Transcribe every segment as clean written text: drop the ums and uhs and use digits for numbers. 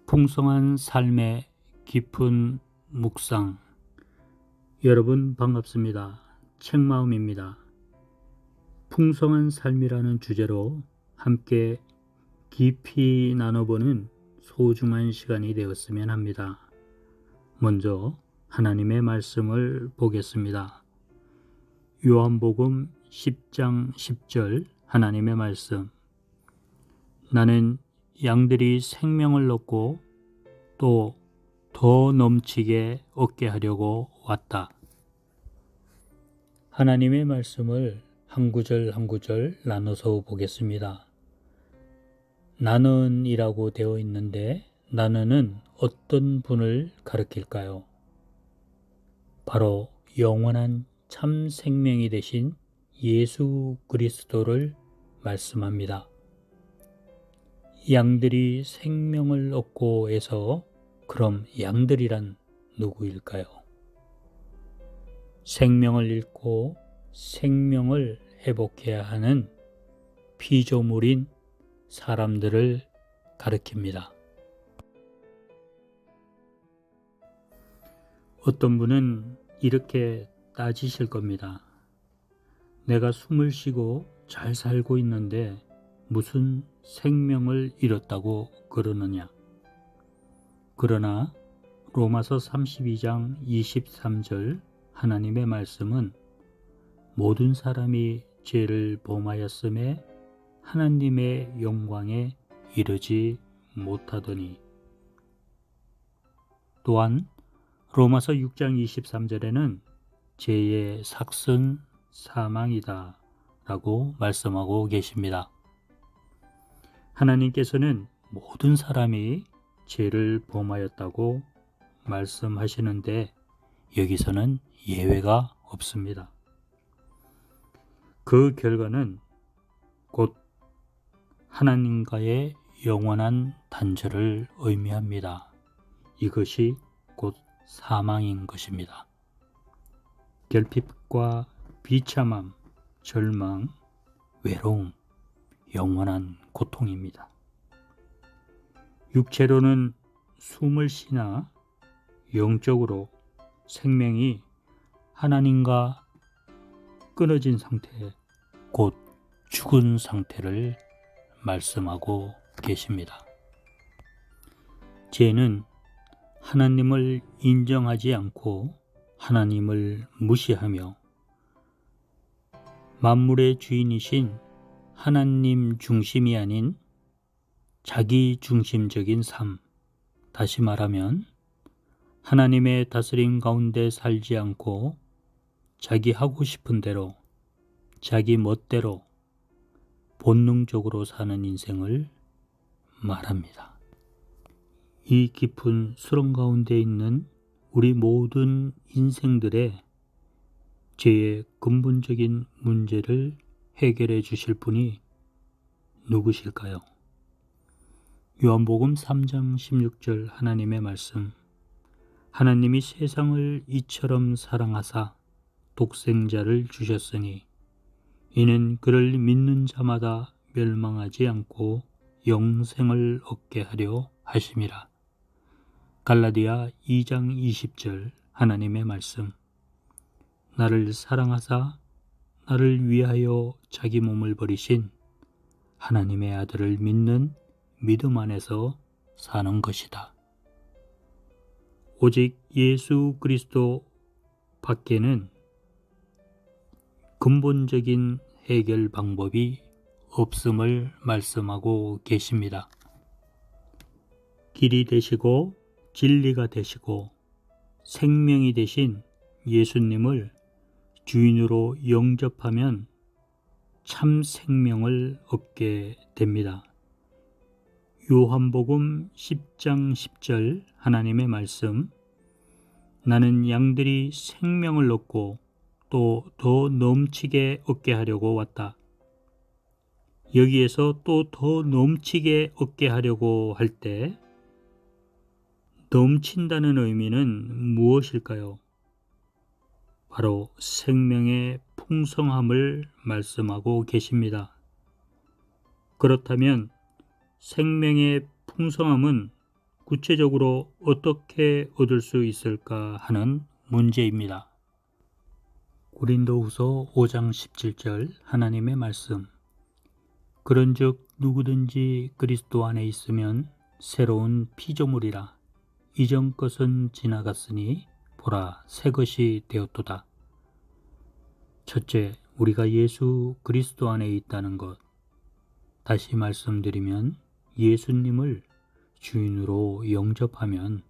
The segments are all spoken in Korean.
풍성한 삶의 깊은 묵상. 여러분 반갑습니다. 책마음입니다. 풍성한 삶이라는 주제로 함께 깊이 나눠보는 소중한 시간이 되었으면 합니다. 먼저 하나님의 말씀을 보겠습니다. 요한복음 10장 10절 하나님의 말씀. 나는 양들이 생명을 얻고 또 더 넘치게 얻게 하려고 왔다. 하나님의 말씀을 한 구절 한 구절 나눠서 보겠습니다. 나는이라고 되어 있는데 나는은 어떤 분을 가리킬까요? 바로 영원한 참 생명이 되신 예수 그리스도를 말씀합니다. 양들이 생명을 얻고 해서 그럼 양들이란 누구일까요? 생명을 잃고 생명을 회복해야 하는 피조물인 사람들을 가리킵니다. 어떤 분은 이렇게 따지실 겁니다. 내가 숨을 쉬고 잘 살고 있는데 무슨 생명을 잃었다고 그러느냐? 그러나 로마서 32장 23절 하나님의 말씀은 모든 사람이 죄를 범하였음에 하나님의 영광에 이르지 못하더니, 또한 로마서 6장 23절에는 죄의 삭은 사망이다 라고 말씀하고 계십니다. 하나님께서는 모든 사람이 죄를 범하였다고 말씀하시는데 여기서는 예외가 없습니다. 그 결과는 곧 하나님과의 영원한 단절을 의미합니다. 이것이 곧 사망인 것입니다. 결핍과 비참함, 절망, 외로움, 영원한 고통입니다. 육체로는 숨을 쉬나 영적으로 생명이 하나님과 끊어진 상태, 곧 죽은 상태를 말씀하고 계십니다. 죄는 하나님을 인정하지 않고 하나님을 무시하며 만물의 주인이신 하나님 중심이 아닌 자기 중심적인 삶, 다시 말하면 하나님의 다스림 가운데 살지 않고 자기 하고 싶은 대로, 자기 멋대로 본능적으로 사는 인생을 말합니다. 이 깊은 수렁 가운데 있는 우리 모든 인생들의 죄의 근본적인 문제를 해결해 주실 분이 누구실까요? 요한복음 3장 16절 하나님의 말씀. 하나님이 세상을 이처럼 사랑하사 독생자를 주셨으니 이는 그를 믿는 자마다 멸망하지 않고 영생을 얻게 하려 하심이라. 갈라디아 2장 20절 하나님의 말씀. 나를 사랑하사 나를 위하여 자기 몸을 버리신 하나님의 아들을 믿는 믿음 안에서 사는 것이다. 오직 예수 그리스도 밖에는 근본적인 해결 방법이 없음을 말씀하고 계십니다. 길이 되시고 진리가 되시고 생명이 되신 예수님을 주인으로 영접하면 참 생명을 얻게 됩니다. 요한복음 10장 10절 하나님의 말씀. 나는 양들이 생명을 얻고 또 더 넘치게 얻게 하려고 왔다. 여기에서 또 더 넘치게 얻게 하려고 할 때 넘친다는 의미는 무엇일까요? 바로 생명의 풍성함을 말씀하고 계십니다. 그렇다면 생명의 풍성함은 구체적으로 어떻게 얻을 수 있을까 하는 문제입니다. 고린도후서 5장 17절 하나님의 말씀. 그런즉 누구든지 그리스도 안에 있으면 새로운 피조물이라. 이전 것은 지나갔으니 보라 새 것이 되었도다. 첫째, 우리가 예수 그리스도 안에 있다는 것. 다시 말씀드리면 예수님을 주인으로 영접하면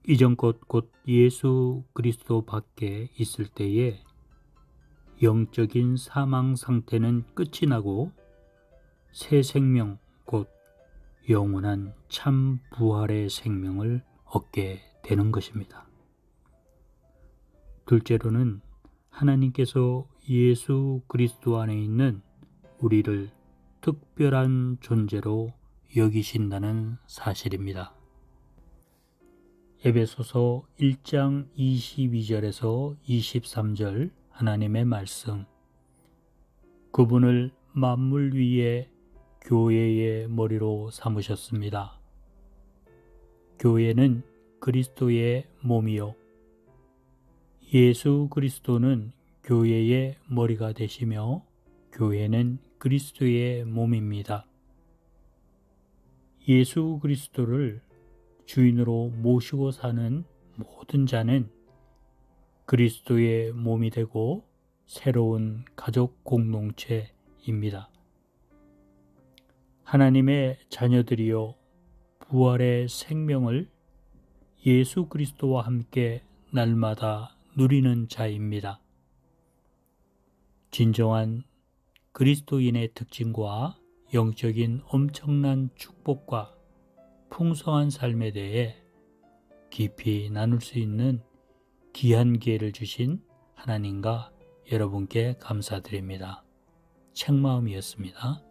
이전 것 곧 예수 그리스도 밖에 있을 때에 영적인 사망 상태는 끝이 나고 새 생명 곧 영원한 참 부활의 생명을 얻게 되는 것입니다. 둘째로는 하나님께서 예수 그리스도 안에 있는 우리를 특별한 존재로 여기신다는 사실입니다. 에베소서 1장 22절에서 23절 하나님의 말씀. 그분을 만물 위에 교회의 머리로 삼으셨습니다. 교회는 그리스도의 몸이요 예수 그리스도는 교회의 머리가 되시며 교회는 그리스도의 몸입니다. 예수 그리스도를 주인으로 모시고 사는 모든 자는 그리스도의 몸이 되고 새로운 가족 공동체입니다. 하나님의 자녀들이여 부활의 생명을 예수 그리스도와 함께 날마다 누리는 자입니다. 진정한 그리스도인의 특징과 영적인 엄청난 축복과 풍성한 삶에 대해 깊이 나눌 수 있는 귀한 기회를 주신 하나님과 여러분께 감사드립니다. 책마음이었습니다.